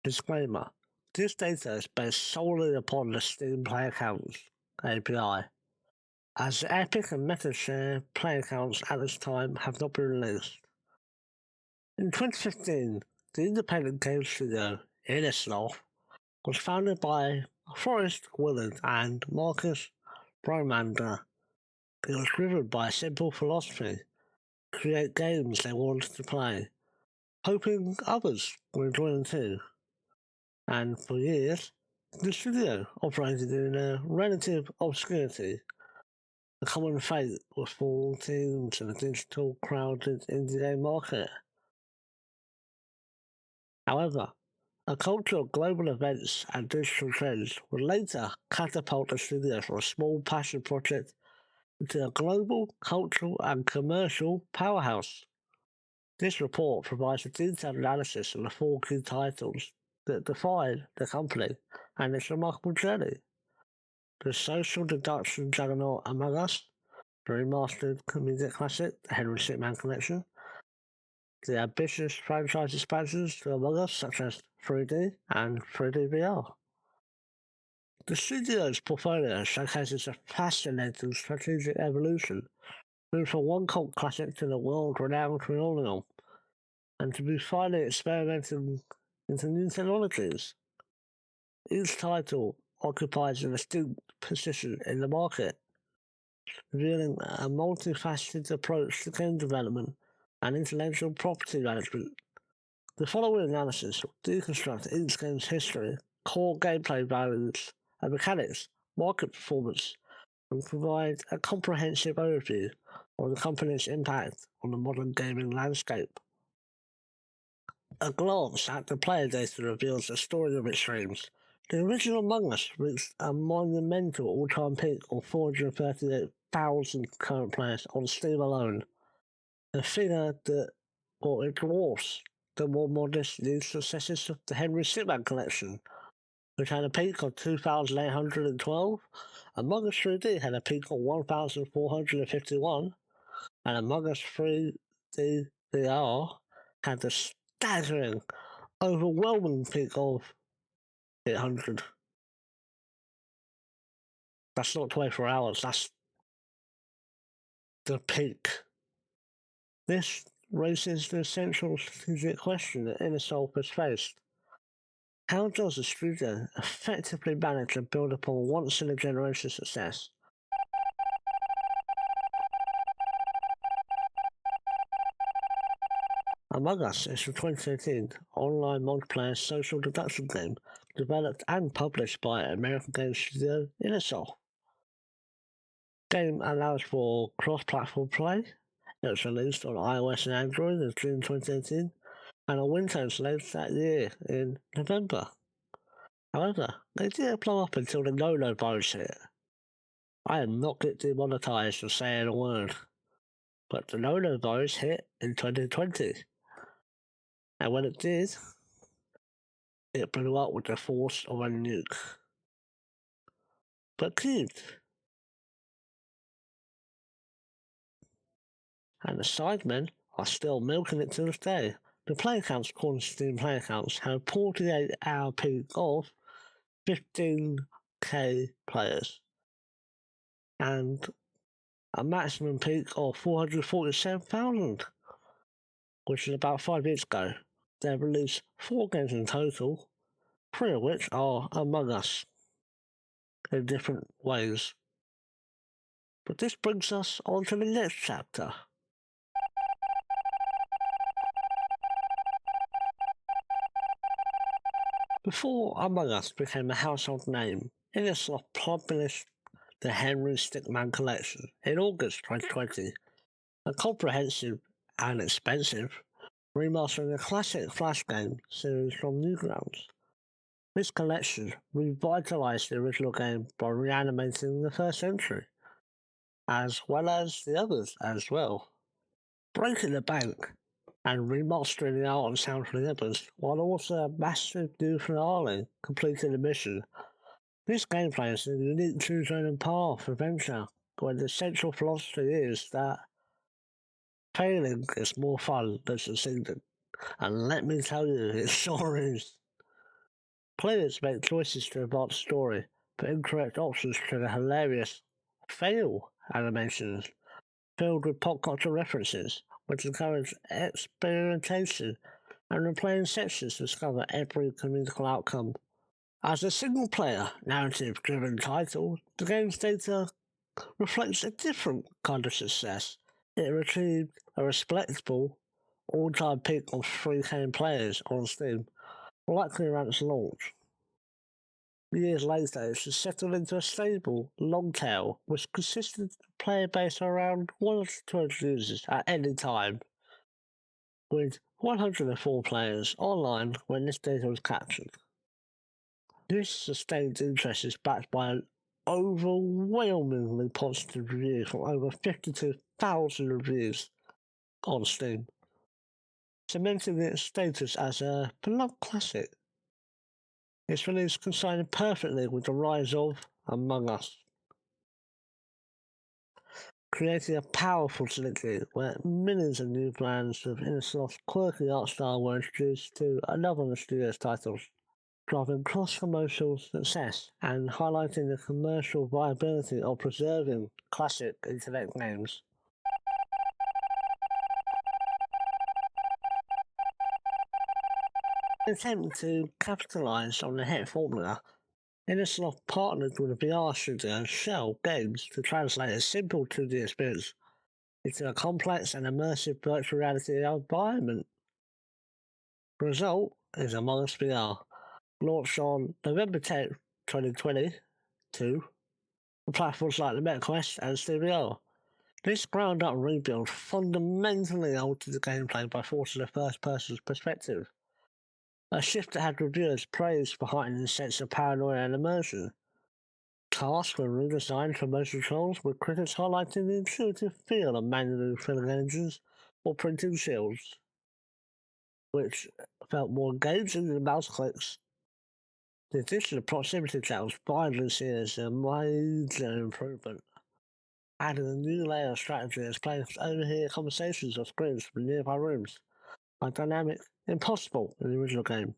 Disclaimer: this data is based solely upon the Steam Play Accounts API, as the Epic and MetaShare Play Accounts at this time have not been released. In 2015, the independent game studio Epilouge was founded by Forrest Willard and Marcus Bromander. It was driven by a simple philosophy: create games they wanted to play, hoping others would enjoy them too. And for years, the studio operated in a relative obscurity, a common fate with small teams in a digital crowded indie game market. However, a culture of global events and digital trends would later catapult the studio from a small passion project into a global cultural and commercial powerhouse. This report provides a detailed analysis of the 4 key titles that define the company and its remarkable journey: the social deduction juggernaut Among Us, the remastered comedic classic The Henry Shipman Collection, the ambitious franchise expansions to Among Us such as 3D and 3D VR. The studio's portfolio showcases a fascinating strategic evolution, moving from one cult classic to the world-renowned phenomenon, and to be finally experimenting into new technologies. Each title occupies a distinct position in the market, revealing a multi-faceted approach to game development and intellectual property management. The following analysis will deconstruct each game's history, core gameplay values and mechanics, market performance, and provide a comprehensive overview of the company's impact on the modern gaming landscape. A glance at the player data reveals the story of its streams. The original Among Us reached a monumental all-time peak of 438,000 current players on Steam alone, a figure that it dwarfs the more modest new successes of the Henry Shipman Collection, which had a peak of 2,812, Among Us 3D had a peak of 1,451, and Among Us 3D VR had the staggering, overwhelming peak of 800. That's not 24 hours, that's the peak. This raises the essential strategic question that Innersoft has faced. How does a studio effectively manage to build upon a once-in-a-generation success? Among Us is a 2018 online multiplayer social deduction game developed and published by American game studio Innersoft. The game allows for cross-platform play. It was released on iOS and Android in June 2018 and on Windows later that year in November. However, they didn't blow up until the no-no virus hit. I am not get demonetized for saying a word, but the no-no virus hit in 2020. And when it did, it blew up with the force of a nuke. But cute. And the sidemen are still milking it to this day. The play accounts, according to Steam play accounts, have a 48-hour peak of 15k players and a maximum peak of 447,000, which is about 5 years ago. They have released 4 games in total, 3 of which are Among Us in different ways. But this brings us on to the next chapter. Before Among Us became a household name, Innersoft published the Henry Shipman Collection in August 2020, a comprehensive and expensive remastering a classic Flash game series from Newgrounds. This collection revitalized the original game by reanimating the first entry, as well as the others as well, breaking the bank and remastering the art and sound for the others, while also a massive new finale completing the mission. This gameplay is a unique choose-your-own path adventure, where the central philosophy is that failing is more fun than succeeding. And let me tell you, it sure is. Players make choices to advance the story, but incorrect options trigger hilarious fail animations filled with pop culture references, which encourage experimentation and replaying sections to discover every comedical outcome. As a single-player, narrative-driven title, the game's data reflects a different kind of success. It achieved a respectable all-time peak of 3K players on Steam, likely around its launch. Years later, it has settled into a stable, long tail, with consistent player base around 1 to 200 users at any time, with 104 players online when this data was captured. This sustained interest is backed by an overwhelmingly positive review from over 52,000 reviews on Steam, cementing its status as a beloved classic. Its release coincided perfectly with the rise of Among Us, creating a powerful synergy where millions of new brands of Innosoft's quirky art style were introduced to another of the studio's titles, driving cross-commercial success and highlighting the commercial viability of preserving classic internet games. In an attempt to capitalise on the hit formula, Innosoft partnered with the VR studio Shell Games to translate a simple 2D experience into a complex and immersive virtual reality environment. The result is Among Us VR, launched on November 10th, 2022, on platforms like the MetaQuest and SteamVR. This ground-up rebuild fundamentally altered the gameplay by forcing a first-person perspective, a shift that had reviewers praised for heightening the sense of paranoia and immersion. Tasks were redesigned for motion controls, with critics highlighting the intuitive feel of manually filling engines or printing shields, which felt more engaging than mouse clicks. The addition of proximity channels widely seen as a major improvement, adding a new layer of strategy as players overhear conversations or screams from nearby rooms, a dynamic impossible in the original game.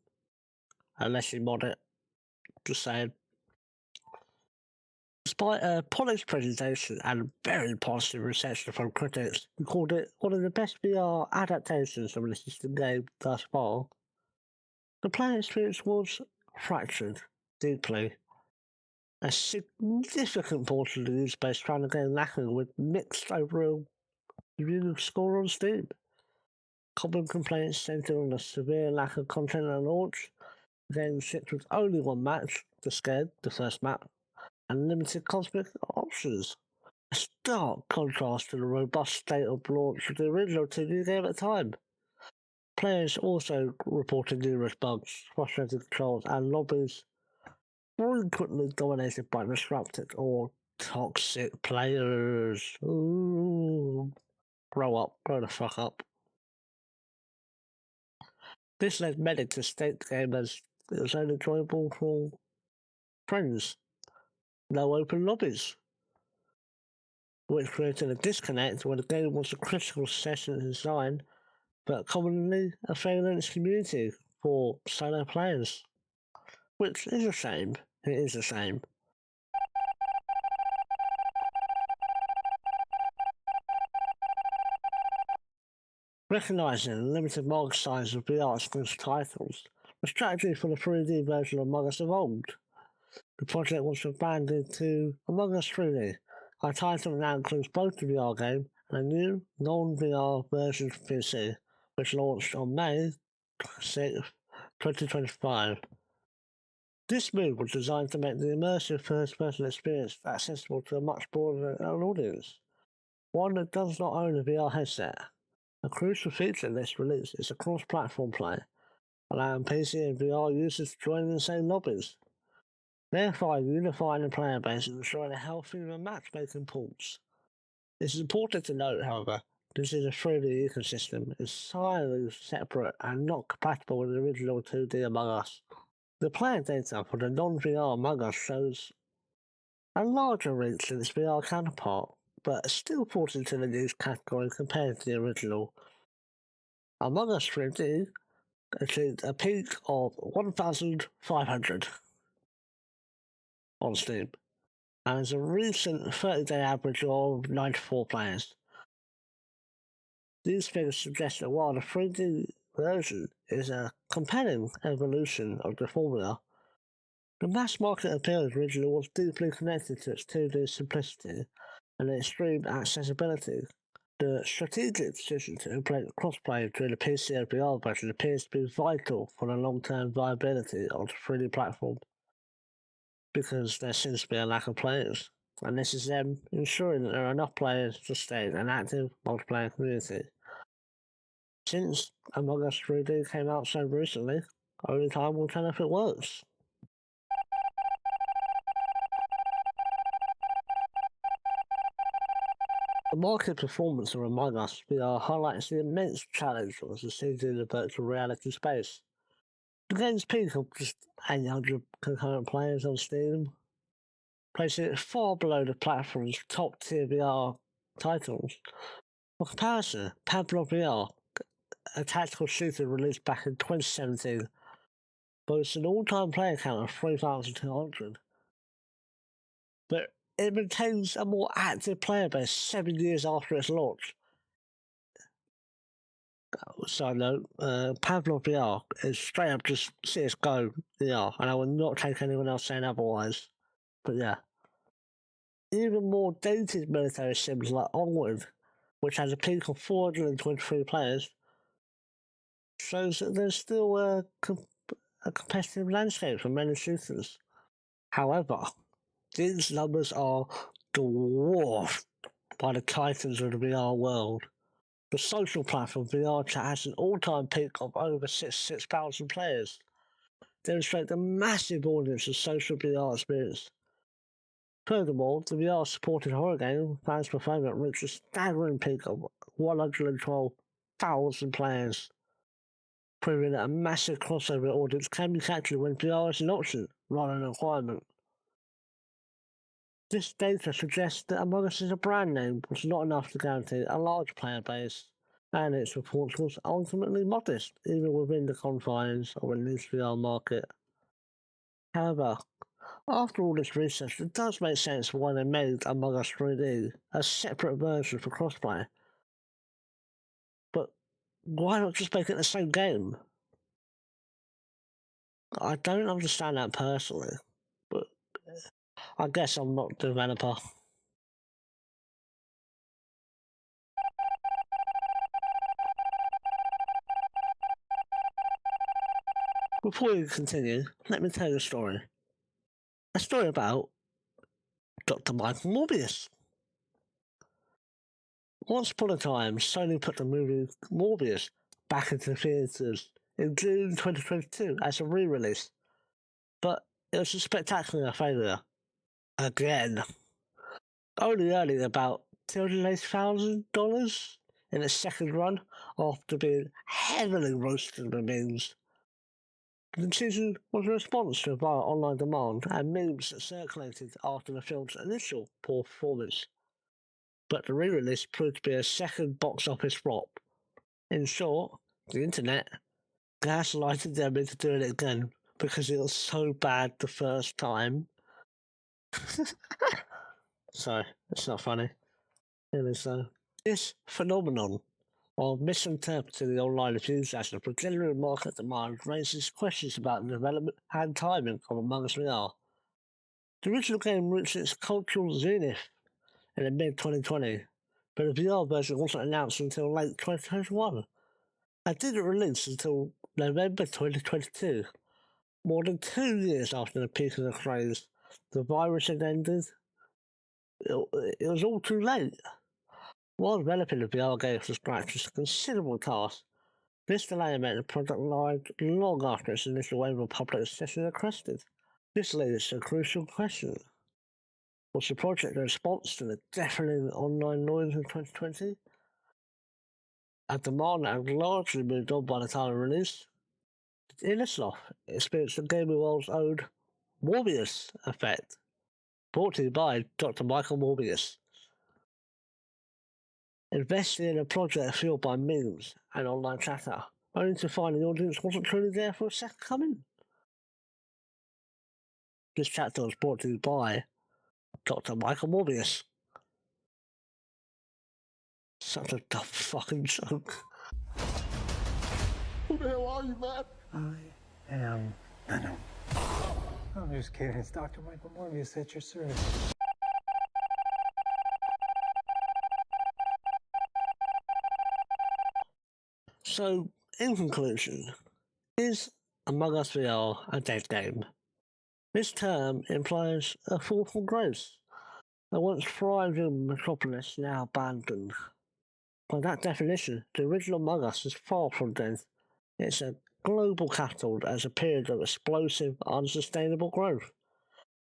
Unless you mod it. Just saying. Despite a polished presentation and very positive reception from critics, who called it one of the best VR adaptations of an existing game thus far, the player experience was fractured deeply. A significant portion of the user base found the game lacking, with mixed overall review score on Steam. Common complaints centered on the severe lack of content at launch. The game shipped with only one match, the first map, and limited cosmic options. A stark contrast to the robust state of launch of the original 2D game at the time. Players also reported numerous bugs, frustrating controls, and lobbies frequently dominated by disrupted or toxic players. Ooh. Grow the fuck up. This led many to state the game as it was only enjoyable for friends. No open lobbies, which created a disconnect where the game was a critical session design, but commonly a failure in its community for solo players. Which is a shame. It is a shame. Recognising the limited market size of VR exclusive titles, the strategy for the 3D version of Among Us evolved. The project was rebranded to Among Us 3D, a title that now includes both the VR game and a new non-VR version for PC, which launched on May 6, 2025. This move was designed to make the immersive first-person experience accessible to a much broader audience, one that does not own a VR headset. A crucial feature in this release is a cross-platform play, allowing PC and VR users to join in the same lobbies, thereby unifying the player base and ensuring a healthy matchmaking pools. It is important to note, however, this is a 3D ecosystem, entirely separate and not compatible with the original 2D Among Us. The player data for the non-VR Among Us shows a larger reach than its VR counterpart, but still falls into the news category compared to the original. Among Us 3D achieved a peak of 1,500 on Steam, and has a recent 30-day average of 94 players. These figures suggest that while the 3D version is a compelling evolution of the formula, the mass market appeal originally was deeply connected to its 2D simplicity and extreme accessibility. The strategic decision to implement crossplay between the PC and VR version appears to be vital for the long-term viability of the 3D platform, because there seems to be a lack of players, and this is them ensuring that there are enough players to sustain an active multiplayer community. Since Among Us 3D came out so recently, only time will tell if it works. The market performance of Among Us VR highlights the immense challenge of succeeding in the virtual reality space. The game's peak of just 800 concurrent players on Steam, placing it far below the platform's top-tier VR titles. For comparison, Pablo VR, a tactical shooter released back in 2017, boasts an all-time player count of 3,200. But it maintains a more active player base 7 years after its launch. Side note, Pablo VR is straight up just CSGO VR, and I will not take anyone else saying otherwise. But yeah. Even more dated military sims like Onward, which has a peak of 423 players, shows that there's still a competitive landscape for many shooters. However, these numbers are dwarfed by the titans of the VR world. The social platform VR Chat has an all-time peak of over 6,000 players, demonstrating the massive audience of social VR experience. Furthermore, the VR-supported horror game Phasmophobia reached a staggering peak of 112,000 players, proving that a massive crossover audience can be captured when VR is an option, rather than a requirement. This data suggests that Among Us as a brand name was not enough to guarantee a large player base, and its reports was ultimately modest, even within the confines of a niche VR market. However, after all this research, it does make sense why they made Among Us 3D a separate version for crossplay. But why not just make it the same game? I don't understand that personally, but I guess I'm not the developer. Before we continue, let me tell you a story. A story about Dr. Michael Morbius. Once upon a time, Sony put the movie Morbius back into theatres in June 2022 as a re-release, but it was a spectacular failure. Again. Only earning about $280,000 in its second run after being heavily roasted in the memes. The decision was a response to viral online demand and memes that circulated after the film's initial poor performance. But the re-release proved to be a second box office flop. In short, the internet gaslighted them into doing it again because it was so bad the first time. Sorry, it's not funny. It is though. This phenomenon of misinterpreting the online enthusiasm for genuine market demand raises questions about the development and timing of Among Us VR. The original game reached its cultural zenith in the mid-2020, but the VR version wasn't announced until late 2021 and didn't release until November 2022, more than 2 years after the peak of the craze. The virus had ended. It was all too late. While developing the VR game from scratch was a considerable task, this delay meant the product arrived long after its initial wave of public access had crested. This leads to a crucial question. Was the project a response to the deafening online noise in 2020? A demand that had largely moved on by the time of release? Did Innisloff experience the gaming world's own Morbius effect? Brought to you by Dr. Michael Morbius. Investing in a project fueled by memes and online chatter only to find the audience wasn't truly there for a second coming. This chapter was brought to you by Dr. Michael Morbius. Such a dumb fucking joke. Who the hell are you, man? I am Venom. I'm just kidding. It's Dr. Michael Morbius at your service. So, in conclusion, is Among Us VR a dead game? This term implies a thoughtful growth. A once thriving metropolis now abandoned. By that definition, the original Among Us is far from dead. It's a global capital that has a period of explosive, unsustainable growth,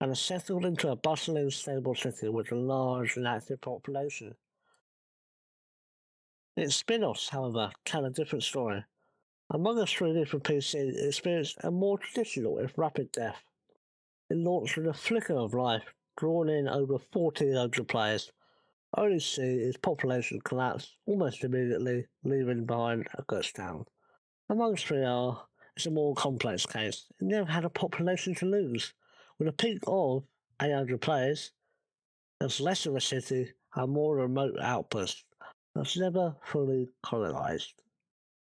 and has settled into a bustling, stable city with a large and active population. Its spin-offs, however, tell a different story. Among Us 3D for PC experienced a more traditional, if rapid, death. It launched with a flicker of life, drawn in over 1,400 players, only to see its population collapse almost immediately, leaving behind a ghost town. Among Us 3R is a more complex case. It never had a population to lose. With a peak of 800 players, there's less of a city and more remote outposts that's never fully colonised.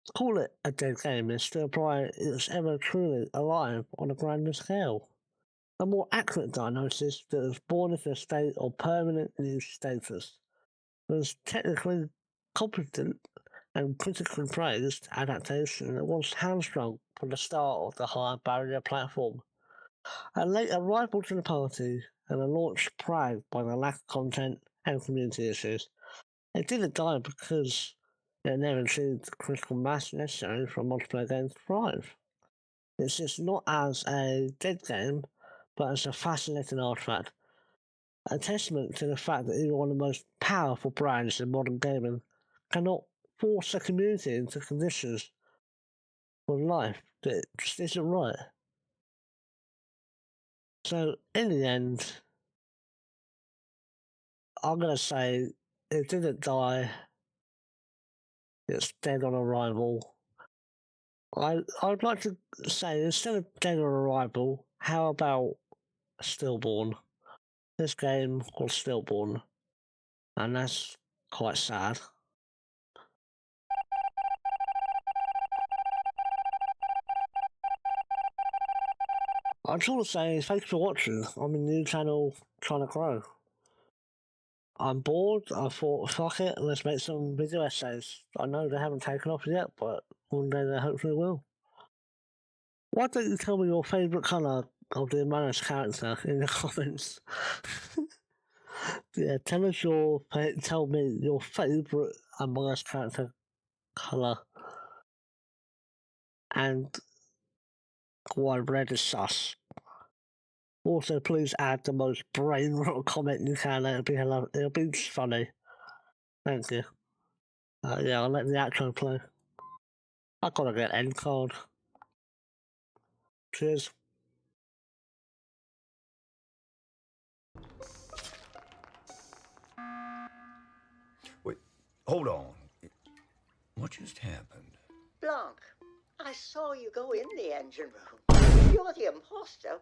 To call it a dead game is to imply it's ever truly alive on a grander scale. A more accurate diagnosis that it was born into a state of permanent new status. It was technically competent and critically praised adaptation that was hamstrung from the start of the higher barrier platform. A late arrival to the party and a launch plagued by the lack of content and community issues. It didn't die because it never achieved the critical mass necessary for a multiplayer game to thrive. It's just not as a dead game, but as a fascinating artifact. A testament to the fact that even one of the most powerful brands in modern gaming cannot force a community into conditions for life that just isn't right. So, in the end, I'm going to say it didn't die, it's dead on arrival. I'd like to say, instead of dead on arrival, how about stillborn? This game was stillborn, and that's quite sad. I just want to say thanks for watching. I'm a new channel trying to grow. I'm bored. I thought, fuck it, let's make some video essays. I know they haven't taken off yet, but one day they hopefully will. Why don't you tell me your favourite colour of the Among Us character in the comments? Yeah, tell me your favourite Among Us character colour and why red is sus. Also, please add the most brain-rot comment you can. It'll be just funny. Thank you. Yeah, I'll let the outro play. I gotta get end card. Cheers. Wait, hold on. What just happened? Blanc, I saw you go in the engine room. You're the imposter.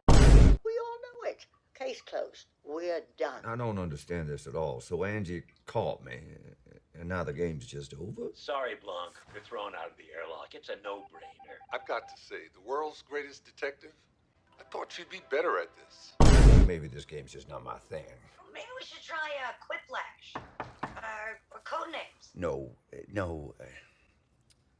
We all know it. Case closed. We're done. I don't understand this at all. So Angie caught me, and now the game's just over? Sorry, Blanc. You're thrown out of the airlock. It's a no-brainer. I've got to say, the world's greatest detective? I thought she'd be better at this. Maybe this game's just not my thing. Maybe we should try Quiplash or Codenames. No.